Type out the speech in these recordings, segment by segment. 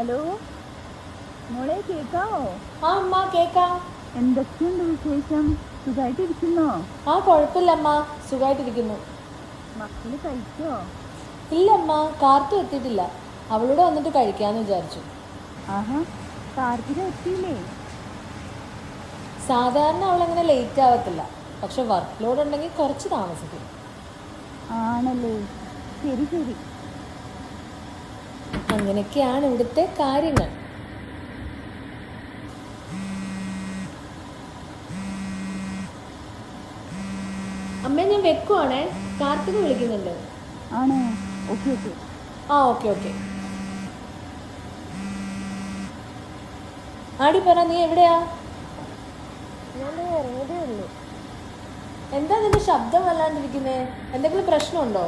Hello മോളെ കേക്കാവോ? ആ അമ്മ കേക്കാം. എന്തൊക്കെയുണ്ട് വിശേഷം? സുഖമായിട്ടിരിക്കുന്നോ? ആ കുഴപ്പമില്ല അമ്മ, സുഖമായിട്ടിരിക്കുന്നു. മക്കള് കഴിച്ചോ? ഇല്ല അമ്മ, കാർത്തു എത്തിയിട്ടില്ല. അവളോട് വന്നിട്ട് കഴിക്കാന്ന് വിചാരിച്ചു. ആഹാ, കാർത്തിക എത്തിയില്ലേ? സാധാരണ അവളങ്ങനെ ലേറ്റ് ആവത്തില്ല, പക്ഷെ വർക്ക് ലോഡ് ഉണ്ടെങ്കിൽ കുറച്ച് താമസിക്കും. ആണല്ലേ, ശരി ശരി. അങ്ങനെയൊക്കെയാണ് ഇവിടുത്തെ കാര്യങ്ങൾ. അമ്മ ഞാൻ വെക്കുവാണേ, കാർത്തിക വിളിക്കുന്നുണ്ട്. ആണോ? Okay okay. ആ ഓക്കെ ഓക്കെ. ആടി പറ, നീ എവിടെയാ? ഞാൻ ഇറങ്ങിയതേ ഉള്ളൂ. എന്താ നിന്റെ ശബ്ദം വല്ലാണ്ടിരിക്കുന്നേ? എന്തെങ്കിലും പ്രശ്നമുണ്ടോ?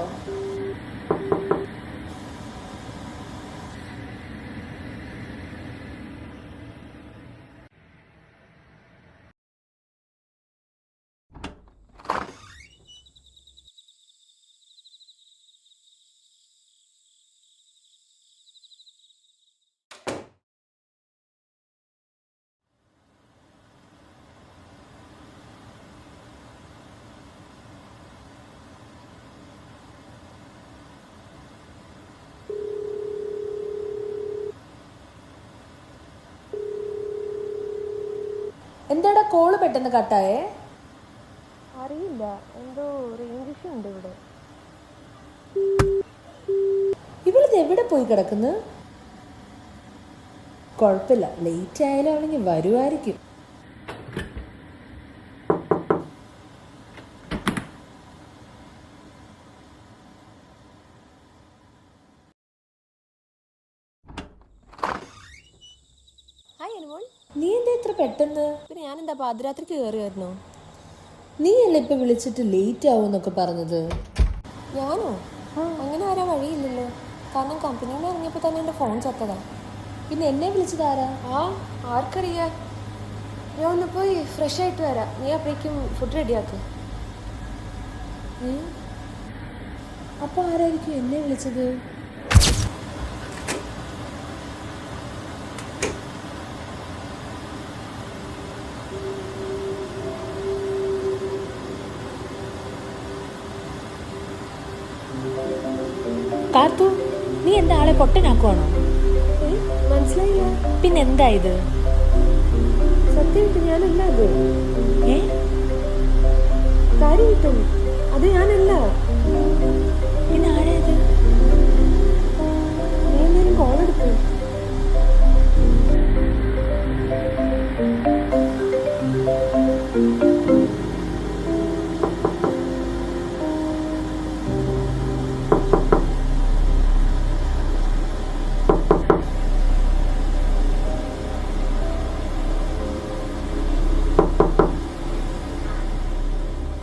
എന്താടാ കോള് പെട്ടെന്ന് കട്ടായേ? അറിയില്ല, എന്തോ റേഞ്ച് ഇഷ്യൂ ഉണ്ട് ഇവിടെ. ഇവളിത് എവിടെ പോയി കിടക്കുന്നു? കുഴപ്പമില്ല, ലേറ്റ് ആയാലും ആണെങ്കിൽ വരുമായിരിക്കും. ഹായ് അനുമോൾ. നീ എന്താ ഇത്ര പെട്ടെന്ന്? പിന്നെ ഞാനെന്താ പാതിരാത്രിക്ക് കയറിയായിരുന്നോ? നീ അല്ലേ ഇപ്പൊ വിളിച്ചിട്ട് ലേറ്റ് ആവും എന്നൊക്കെ പറഞ്ഞത്? ഞാനോ? അങ്ങനെ വരാൻ വഴിയില്ലല്ലോ, കാരണം കമ്പനിയിൽ നിന്ന് ഇറങ്ങിയപ്പോൾ തന്നെ എൻ്റെ ഫോൺ ചത്തതാ. പിന്നെ എന്നെ വിളിച്ചതാരാ? ആർക്കറിയാ. ഞാൻ ഒന്ന് പോയി ഫ്രഷ് ആയിട്ട് വരാം, നീ അപ്പോഴേക്കും ഫുഡ് റെഡിയാക്ക്. അപ്പൊ ആരായിരിക്കും എന്നെ വിളിച്ചത്? കാർത്തു, നീ എന്താ ആളെ പൊട്ടനാക്കുവാണോ? മനസ്സിലായില്ല. പിന്നെന്താ ഇത്? സത്യമായിട്ട് ഞാനല്ല അത്. ഏ കാര്യമായിട്ടും അത് ഞാനല്ല. പിന്നെ ആരാ ഇത്? നീ എന്തായാലും കോൾ എടുക്ക്.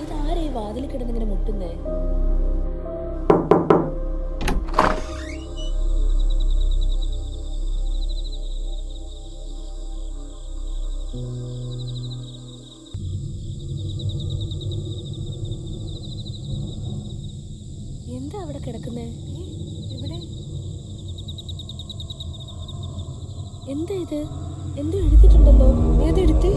ഇതാരാ ഈ വാതിൽ കിടന്നിങ്ങനെ മുട്ടുന്നേ? എന്താ അവിടെ കിടക്കുന്നേ? ഇവിടെ എന്താ ഇത്? എന്തോ എഴുതിയിട്ടുണ്ടല്ലോ. നീ അത് എടുത്തേ.